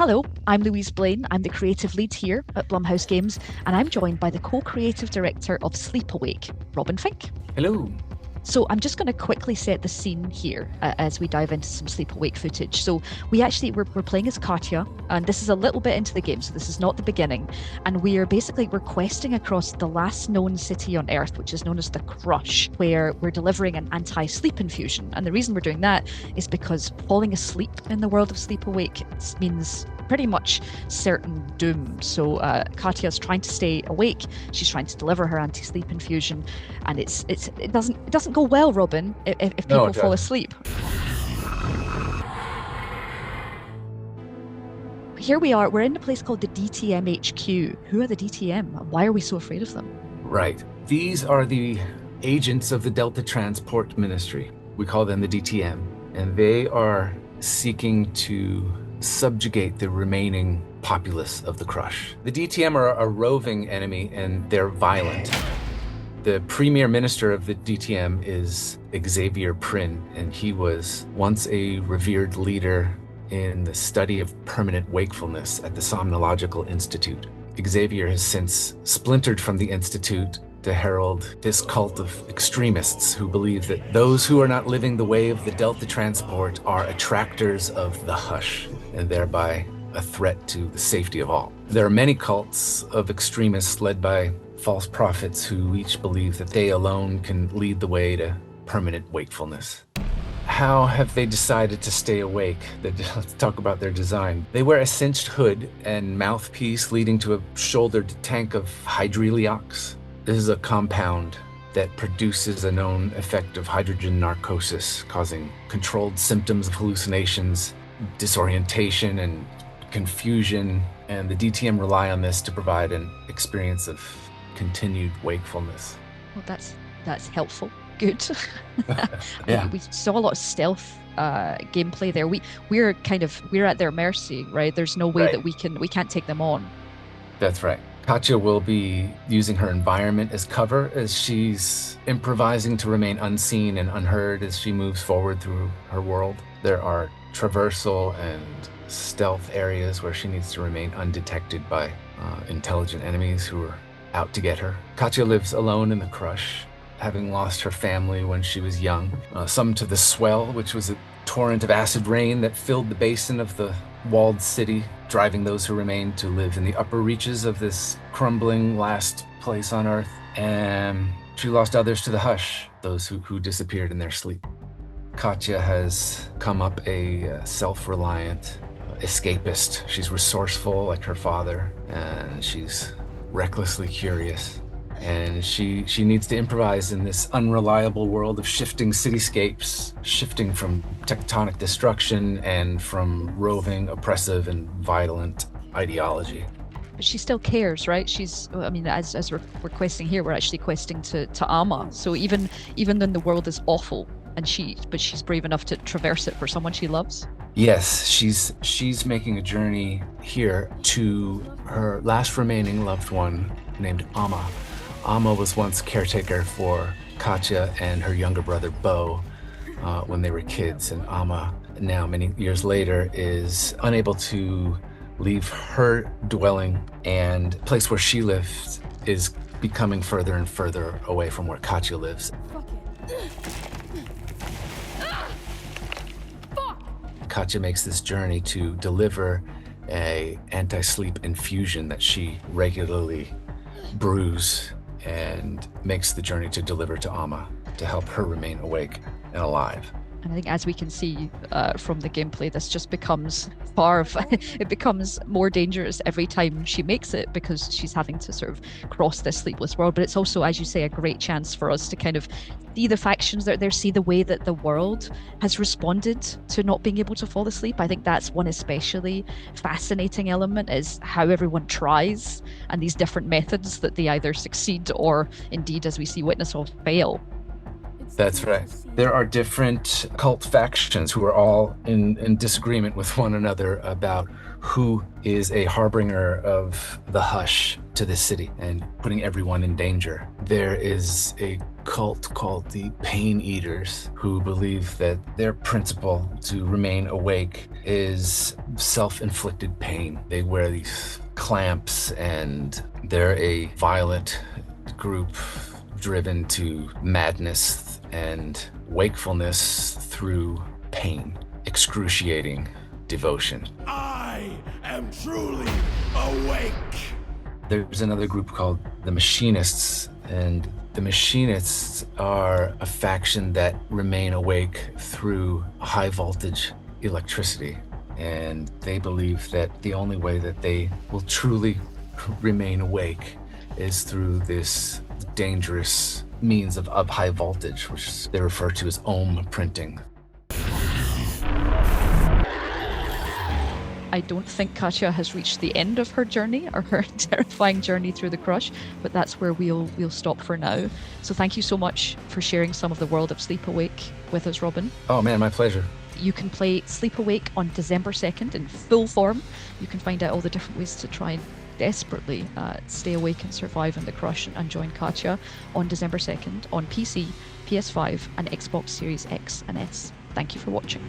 Hello, I'm Louise Blaine. I'm the creative lead here at Blumhouse Games, and I'm joined by the co-creative director of Sleep Awake, Robin Finck. Hello. So I'm just going to quickly set the scene here as we dive into some Sleep Awake footage. So we're playing as Katia, and this is a little bit into the game, so this is not the beginning. And we are basically questing across the last known city on Earth, which is known as the Crush, where we're delivering an anti-sleep infusion. And the reason we're doing that is because falling asleep in the world of Sleep Awake means pretty much certain doom. So Katia's trying to stay awake. She's trying to deliver her anti-sleep infusion, and it doesn't go well, Robin, if people fall asleep. Here we are. We're in a place called the DTM HQ. Who are the DTM? Why are we so afraid of them? Right. These are the agents of the Delta Transport Ministry. We call them the DTM, and they are seeking to subjugate the remaining populace of the Crush. The DTM are a roving enemy, and they're violent. The premier minister of the DTM is Xavier Prynne, and he was once a revered leader in the study of permanent wakefulness at the Somnological Institute. Xavier has since splintered from the Institute to herald this cult of extremists who believe that those who are not living the way of the Delta Transport are attractors of the hush, and thereby a threat to the safety of all. There are many cults of extremists led by false prophets who each believe that they alone can lead the way to permanent wakefulness. How have they decided to stay awake? Let's talk about their design. They wear a cinched hood and mouthpiece leading to a shouldered tank of hydreliox. This is a compound that produces a known effect of hydrogen narcosis, causing controlled symptoms of hallucinations, disorientation, and confusion. And the DTM rely on this to provide an experience of continued wakefulness. Well, that's helpful. Good. Yeah. We saw a lot of stealth gameplay there. We're at their mercy, right? There's no way that we can't take them on. That's right. Katia will be using her environment as cover as she's improvising to remain unseen and unheard as she moves forward through her world. There are traversal and stealth areas where she needs to remain undetected by intelligent enemies who are out to get her. Katia lives alone in the Crush, having lost her family when she was young, some to the swell, which was a torrent of acid rain that filled the basin of the walled city, driving those who remained to live in the upper reaches of this crumbling last place on Earth. And she lost others to the hush, those who disappeared in their sleep. Katia has come up a self-reliant escapist. She's resourceful like her father, and she's recklessly curious. And she needs to improvise in this unreliable world of shifting cityscapes, shifting from tectonic destruction and from roving, oppressive, and violent ideology. But she still cares, right? As we're questing here, we're actually questing to Amma. So even when the world is awful, but she's brave enough to traverse it for someone she loves. Yes, she's making a journey here to her last remaining loved one named Amma. Amma was once caretaker for Katia and her younger brother Bo when they were kids, and Amma, now many years later, is unable to leave her dwelling, and the place where she lives is becoming further and further away from where Katia lives. Katia makes this journey to deliver an anti-sleep infusion that she regularly brews and makes the journey to deliver to Amma to help her remain awake and alive. And I think, as we can see from the gameplay, this just becomes it becomes more dangerous every time she makes it, because she's having to sort of cross this sleepless world. But it's also, as you say, a great chance for us to kind of see the factions that are there, see the way that the world has responded to not being able to fall asleep. I think that's one especially fascinating element, is how everyone tries, and these different methods that they either succeed or, indeed, as we see witness of, fail. That's right. There are different cult factions who are all in disagreement with one another about who is a harbinger of the hush to this city and putting everyone in danger. There is a cult called the Pain Eaters who believe that their principle to remain awake is self-inflicted pain. They wear these clamps and they're a violent group driven to madness and wakefulness through pain, excruciating devotion. I am truly awake. There's another group called the Machinists, and the Machinists are a faction that remain awake through high voltage electricity. And they believe that the only way that they will truly remain awake is through this dangerous means of high voltage, which they refer to as ohm printing. I don't think Katia has reached the end of her journey or her terrifying journey through the crush, but that's where we'll stop for now. So thank you so much for sharing some of the world of Sleep Awake with us, Robin. Oh man, my pleasure. You can play Sleep Awake on December 2nd in full form. You can find out all the different ways to try and desperately stay awake and survive in the crush and join Katia on December 2nd on PC, PS5 and Xbox Series X and S. Thank you for watching.